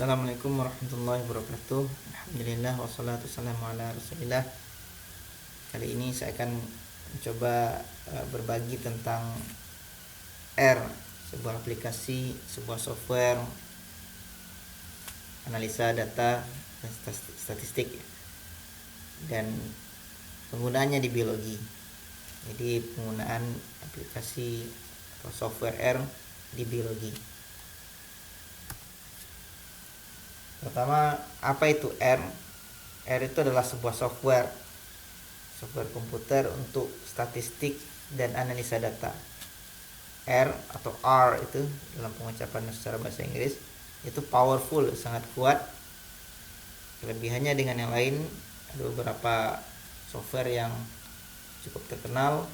Assalamualaikum warahmatullahi wabarakatuh. Alhamdulillah wassalatu wassalamu ala rasulillah. Kali ini saya akan mencoba berbagi tentang R, sebuah aplikasi, sebuah software analisa data dan statistik, dan penggunaannya di biologi. Jadi penggunaan aplikasi atau software R di biologi. Pertama, apa itu R? R itu adalah sebuah software komputer untuk statistik dan analisa data. R atau R itu dalam pengucapan secara bahasa Inggris itu powerful, sangat kuat. Kelebihannya dengan yang lain, ada beberapa software yang cukup terkenal.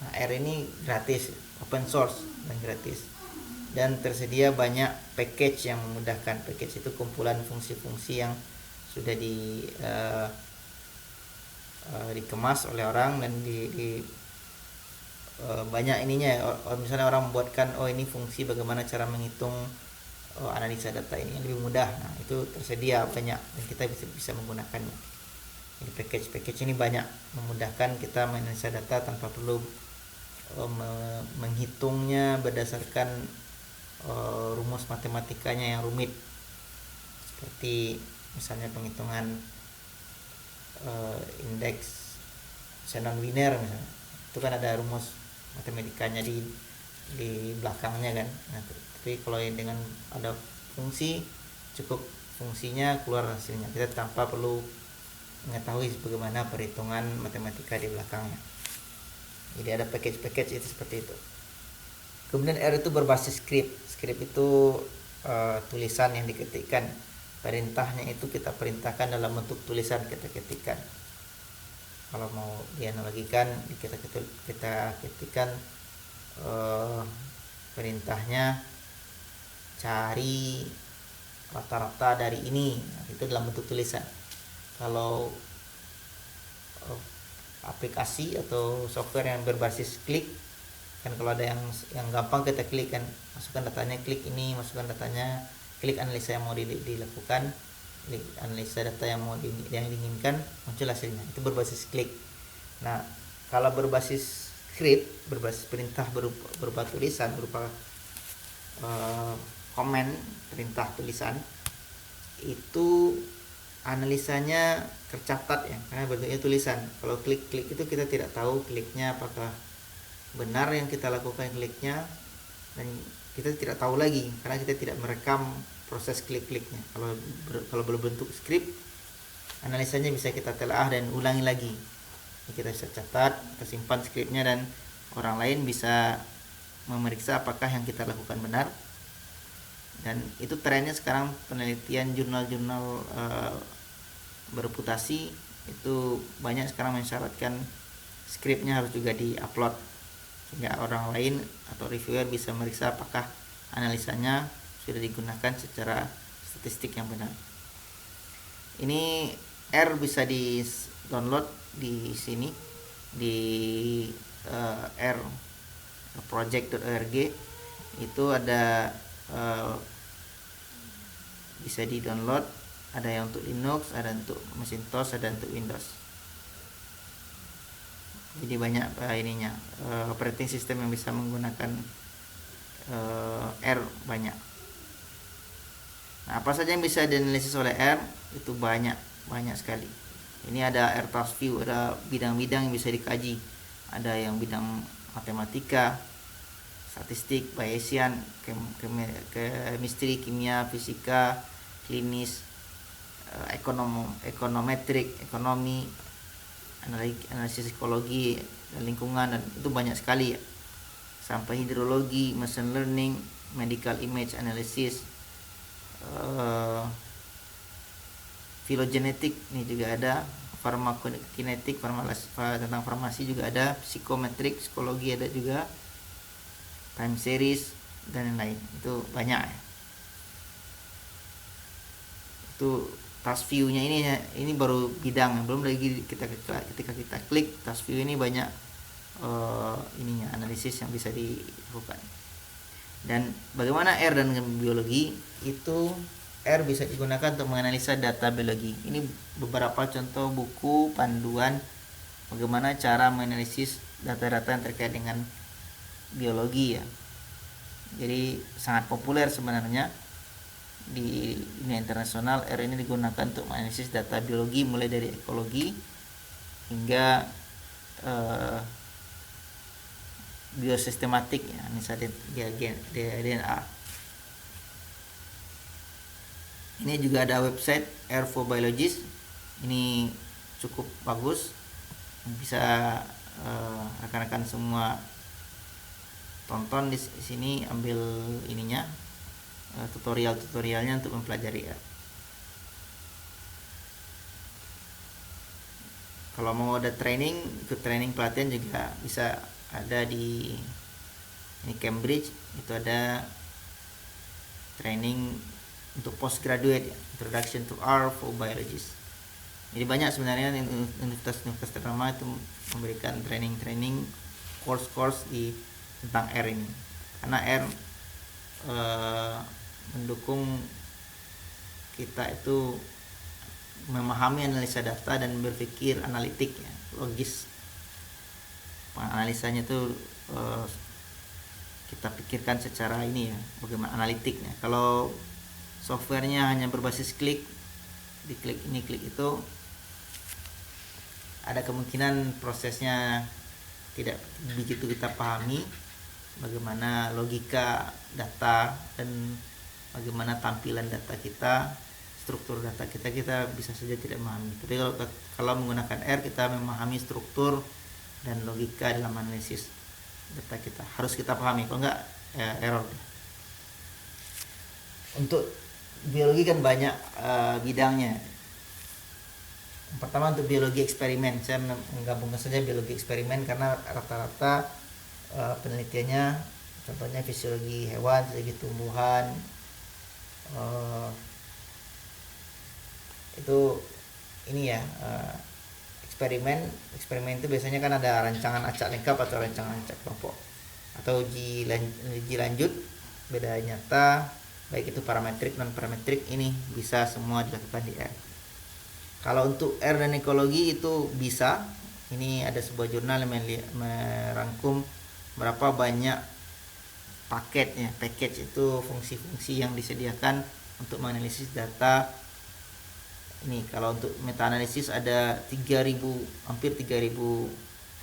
Nah, R ini gratis, open source dan gratis. Dan tersedia banyak package yang memudahkan. Package itu kumpulan fungsi-fungsi yang sudah dikemas oleh orang dan banyak ininya. Misalnya orang membuatkan, ini fungsi bagaimana cara menghitung analisa data ini yang lebih mudah. Nah, itu tersedia banyak dan kita bisa menggunakannya. Jadi package ini banyak memudahkan kita menganalisa data tanpa perlu menghitungnya berdasarkan rumus matematikanya yang rumit, seperti misalnya penghitungan indeks non biner misalnya. Itu kan ada rumus matematikanya di belakangnya kan. Nah, tapi kalau dengan ada fungsi, cukup fungsinya keluar hasilnya, kita tanpa perlu mengetahui bagaimana perhitungan matematika di belakangnya. Jadi ada package itu seperti itu. Kemudian R itu berbasis script. Script itu tulisan yang diketikkan. Perintahnya itu kita perintahkan dalam bentuk tulisan, kita ketikkan. Kalau mau dianalogikan, kita ketikkan perintahnya cari rata-rata dari ini. Nah, itu dalam bentuk tulisan. Kalau aplikasi atau software yang berbasis klik, kan kalau ada yang gampang kita klik kan, masukkan datanya, klik ini, masukkan datanya, klik analisa yang mau dilakukan, klik analisa data yang yang diinginkan, muncul hasilnya. Itu berbasis klik. Nah, kalau berbasis script, berbasis perintah berupa tulisan, berupa komen, perintah tulisan, itu analisanya tercatat ya, karena bentuknya tulisan. Kalau klik itu kita tidak tahu kliknya apakah benar yang kita lakukan kliknya, dan kita tidak tahu lagi karena kita tidak merekam proses kliknya. Kalau berbentuk script, analisanya bisa kita telaah dan ulangi lagi. Kita bisa catat, kita simpan scriptnya, dan orang lain bisa memeriksa apakah yang kita lakukan benar. Dan itu trennya sekarang, penelitian jurnal-jurnal bereputasi itu banyak sekarang mensyaratkan scriptnya harus juga di-upload, sehingga orang lain atau reviewer bisa meriksa apakah analisanya sudah digunakan secara statistik yang benar. Ini R bisa di-download di sini, di R project.org. Itu ada bisa di-download, ada yang untuk Linux, ada untuk Macintosh, ada untuk Windows. Jadi banyak operating system yang bisa menggunakan R banyak. Nah, apa saja yang bisa dianalisis oleh R? Itu banyak sekali. Ini ada R task view, ada bidang-bidang yang bisa dikaji. Ada yang bidang matematika, statistik, Bayesian, chemistry, kimia, fisika, klinis, ekonometrik, ekonomi, analisis psikologi dan lingkungan, dan itu banyak sekali ya. Sampai hidrologi, machine learning, medical image analysis, filogenetik ini juga ada, farmakokinetik, tentang farmasi juga ada, psikometrik, psikologi ada juga, time series dan lain-lain. Itu banyak ya. Itu task view-nya ini baru bidang, belum lagi ketika kita klik task view ini banyak analisis yang bisa dilakukan. Dan bagaimana R dan biologi itu R bisa digunakan untuk menganalisa data biologi. Ini beberapa contoh buku panduan bagaimana cara menganalisis data-data yang terkait dengan biologi ya. Jadi sangat populer sebenarnya di dunia internasional. R ini digunakan untuk menganalisis data biologi mulai dari ekologi hingga biosistematik ya, misalnya DNA. Ini juga ada website R for Biologist. Ini cukup bagus, bisa rekan-rekan semua tonton di sini, ambil ininya, tutorialnya untuk mempelajari R. Kalau mau ada training, ikut training pelatihan juga bisa ada di ini Cambridge, itu ada training untuk postgraduate ya, Introduction to R for Biologists. Jadi banyak sebenarnya universitas ternama itu memberikan training course di tentang R ini, karena R mendukung kita itu memahami analisa data dan berpikir analitik ya, logis. Analisanya itu kita pikirkan secara ini ya, bagaimana analitiknya. Kalau softwarenya hanya berbasis klik, diklik ini klik itu, ada kemungkinan prosesnya tidak begitu kita pahami bagaimana logika data dan bagaimana tampilan data kita, struktur data kita bisa saja tidak memahami. Tapi kalau menggunakan R, kita memahami struktur dan logika dalam analisis data kita, harus kita pahami, kalau enggak ya error. Untuk biologi kan banyak bidangnya. Yang pertama untuk biologi eksperimen, saya menggabungkan saja biologi eksperimen karena rata-rata penelitiannya, contohnya fisiologi hewan, fisiologi tumbuhan, itu ini ya, eksperimen itu biasanya kan ada rancangan acak lengkap atau rancangan acak kelompok, atau uji lanjut beda nyata, baik itu parametrik non parametrik, ini bisa semua dilakukan di R. Kalau untuk R dan ekologi itu bisa, ini ada sebuah jurnal yang merangkum berapa banyak package itu fungsi-fungsi yang disediakan untuk menganalisis data. Ini kalau untuk meta analisis ada 3.000, hampir 3.000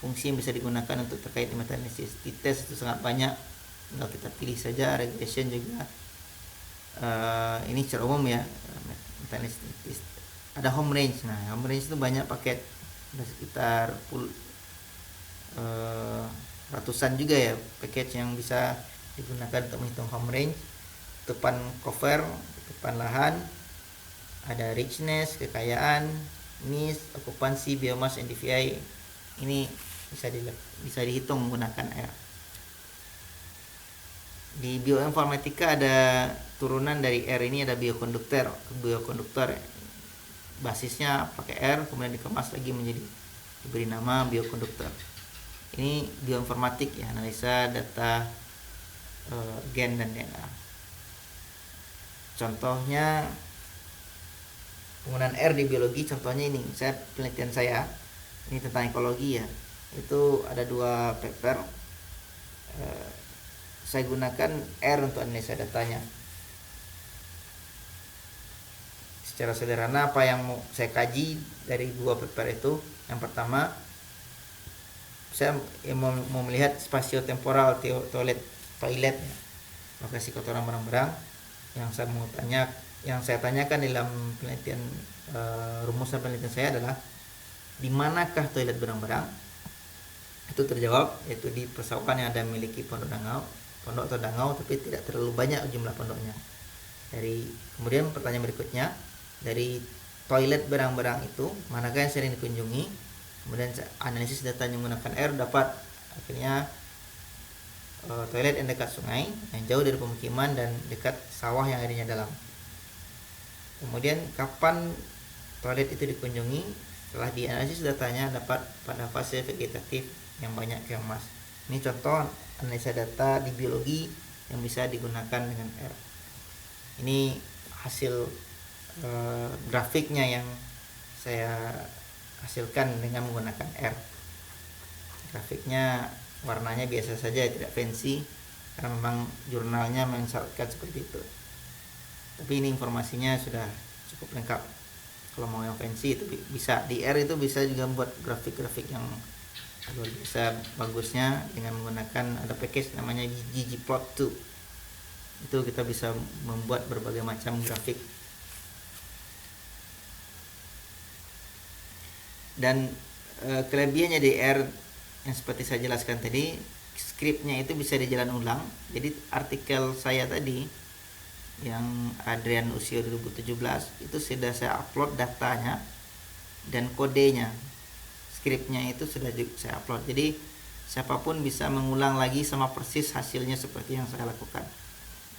fungsi yang bisa digunakan untuk terkait dengan meta analisis. Di tes itu sangat banyak, tinggal kita pilih saja. Regression juga ini secara umum ya, meta analisis. Ada home range. Nah, home range itu banyak paket, ada sekitar ratusan juga ya package yang bisa digunakan untuk menghitung home range, tutupan cover, tutupan lahan, ada richness, kekayaan, NIS, okupansi, biomass, NDVI. Ini bisa dihitung menggunakan R. Di bioinformatika ada turunan dari R ini, ada biokonduktor. Basisnya pakai R, kemudian dikemas lagi menjadi, diberi nama biokonduktor. Ini bioinformatik ya, analisa data gen dan DNA. Contohnya penggunaan R di biologi, contohnya ini, penelitian saya ini tentang ekologi ya, itu ada 2 paper, saya gunakan R untuk analisa datanya. Secara sederhana apa yang mau saya kaji dari 2 paper itu, yang pertama saya mau melihat spasio-temporal toilet lokasi kotoran barang-barang. Yang saya tanyakan dalam penelitian, rumusan penelitian saya adalah di manakah toilet barang-barang. Itu terjawab, yaitu di persawahan yang ada memiliki pondok atau dangau, tapi tidak terlalu banyak jumlah pondoknya. Kemudian pertanyaan berikutnya, dari toilet barang-barang itu manakah yang sering dikunjungi, kemudian analisis datanya menggunakan R, dapat akhirnya toilet yang dekat sungai, yang jauh dari pemukiman, dan dekat sawah yang airnya dalam. Kemudian kapan toilet itu dikunjungi, setelah dianalisis datanya dapat pada fase vegetatif yang banyak kemas. Ini contoh analisa data di biologi yang bisa digunakan dengan R. Ini hasil grafiknya yang saya hasilkan dengan menggunakan R. Grafiknya warnanya biasa saja, tidak fancy, karena memang jurnalnya mensyaratkan seperti itu. Tapi ini informasinya sudah cukup lengkap. Kalau mau yang fancy itu bisa di R, itu bisa juga membuat grafik-grafik yang luar biasa bagusnya dengan menggunakan ada package namanya ggplot2. Itu kita bisa membuat berbagai macam grafik. Dan kelebihannya di R yang seperti saya jelaskan tadi, skripnya itu bisa dijalan ulang. Jadi artikel saya tadi yang Adrian Usio 2017 itu sudah saya upload datanya dan kodenya. Skripnya itu sudah saya upload. Jadi siapapun bisa mengulang lagi sama persis hasilnya seperti yang saya lakukan.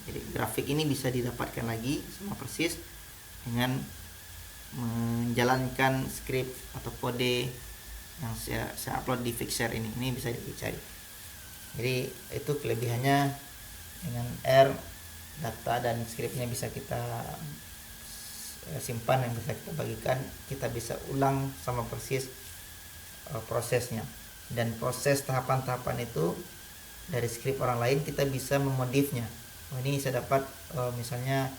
Jadi grafik ini bisa didapatkan lagi sama persis dengan menjalankan skrip atau kode yang saya upload di Figshare ini bisa dicari. Jadi itu kelebihannya dengan R, data dan skripnya bisa kita simpan dan bisa kita bagikan, kita bisa ulang sama persis prosesnya. Dan proses tahapan-tahapan itu dari skrip orang lain kita bisa memodifnya. Ini saya dapat misalnya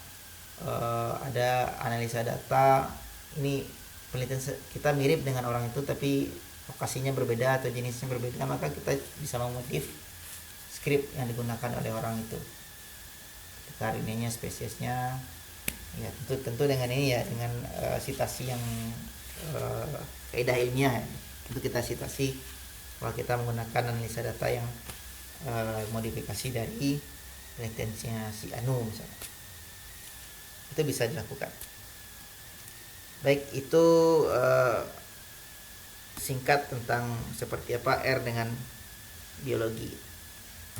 ada analisa data, ini penelitian kita mirip dengan orang itu tapi lokasinya berbeda atau jenisnya berbeda, maka kita bisa memodif skrip yang digunakan oleh orang itu. Karinanya, spesiesnya, ya tentu dengan ini ya, dengan sitasi yang kaidah ilmiah ya. Itu kita sitasi kalau kita menggunakan analisa data yang modifikasi dari penelitiannya si Anu misalnya. Itu bisa dilakukan. Baik, itu singkat tentang seperti apa R dengan biologi.